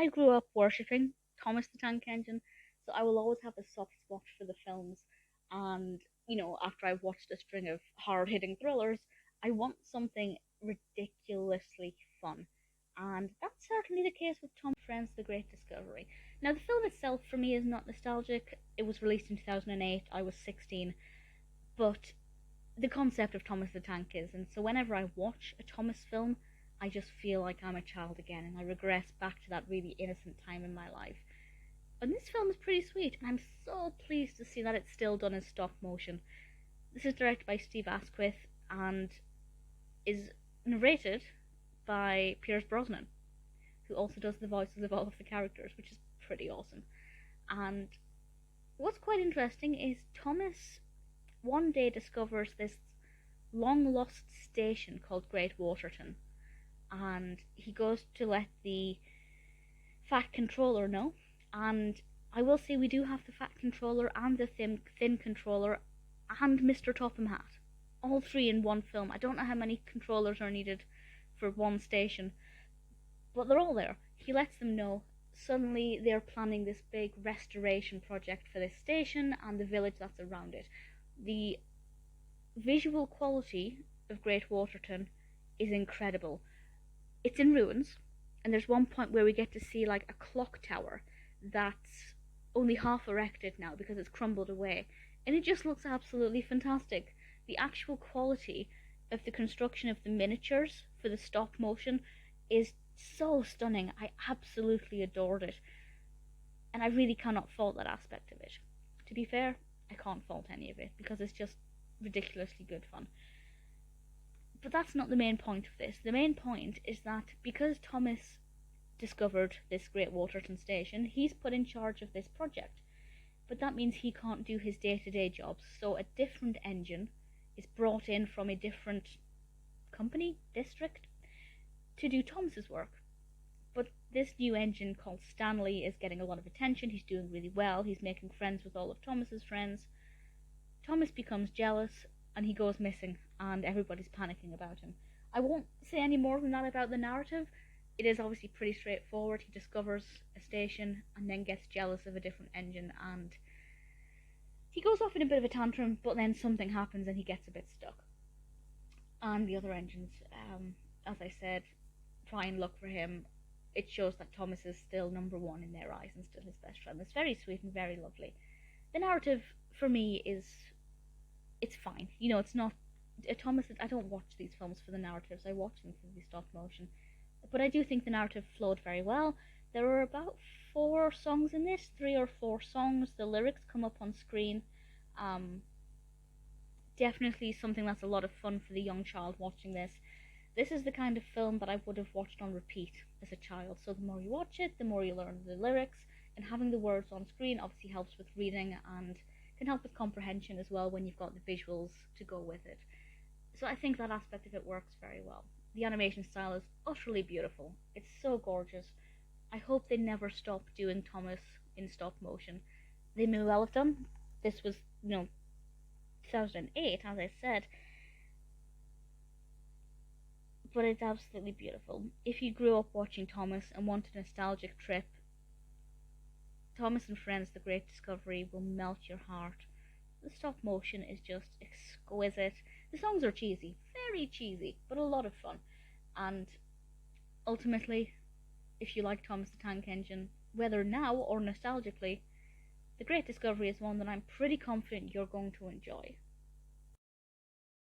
I grew up worshipping Thomas the Tank Engine, so I will always have a soft spot for the films. And, after I've watched a string of hard hitting thrillers, I want something ridiculously fun. And that's certainly the case with Tom Friends The Great Discovery. Now, the film itself for me is not nostalgic. It was released in 2008, I was 16, but the concept of Thomas the Tank is, and so whenever I watch a Thomas film, I just feel like I'm a child again, and I regress back to that really innocent time in my life. And this film is pretty sweet, and I'm so pleased to see that it's still done in stop motion. This is directed by Steve Asquith and is narrated by Brosnan, who also does the voices of all of the characters, which is pretty awesome. And what's quite interesting is Thomas one day discovers this long lost station called Great Waterton, and he goes to let the Fat Controller know. And I will say we do have the Fat Controller and the Thin Controller and Mr. Topham Hatt, all three in one film. I don't know how many controllers are needed for one station, but they're all there. He lets them know. Suddenly they're planning this big restoration project for this station and the village that's around it. The visual quality of Great Waterton is incredible. It's in ruins, and there's one point where we get to see like a clock tower that's only half erected now because it's crumbled away, and it just looks absolutely fantastic. The actual quality of the construction of the miniatures for the stop motion is so stunning. I absolutely adored it, and I really cannot fault that aspect of it. To be fair, I can't fault any of it because it's just ridiculously good fun. But that's not the main point of this. The main point is that because Thomas discovered this Great Waterton station, he's put in charge of this project. But that means he can't do his day-to-day jobs, so a different engine is brought in from a different company, district, to do Thomas's work. But this new engine called Stanley is getting a lot of attention. He's doing really well. He's making friends with all of Thomas's friends. Thomas becomes jealous and he goes missing, and everybody's panicking about him. I won't say any more than that about the narrative. It is obviously pretty straightforward. He discovers a station and then gets jealous of a different engine, and he goes off in a bit of a tantrum, but then something happens and he gets a bit stuck. And the other engines, as I said, try and look for him. It shows that Thomas is still number one in their eyes and still his best friend. It's very sweet and very lovely. The narrative, for me, it's fine. It's not... Thomas, I don't watch these films for the narratives. I watch them for the stop motion. But I do think the narrative flowed very well. There are about 4 songs in this, 3 or 4 songs. The lyrics come up on screen. Definitely something that's a lot of fun for the young child watching this. This is the kind of film that I would have watched on repeat as a child. So the more you watch it, the more you learn the lyrics. And having the words on screen obviously helps with reading and can help with comprehension as well when you've got the visuals to go with it. So I think that aspect of it works very well. The animation style is utterly beautiful. It's so gorgeous. I hope they never stop doing Thomas in stop motion. They may well have done. This was, 2008, as I said. But it's absolutely beautiful. If you grew up watching Thomas and want a nostalgic trip, Thomas and Friends The Great Discovery will melt your heart. The stop motion is just exquisite. The songs are cheesy, very cheesy, but a lot of fun. And ultimately, if you like Thomas the Tank Engine, whether now or nostalgically, The Great Discovery is one that I'm pretty confident you're going to enjoy.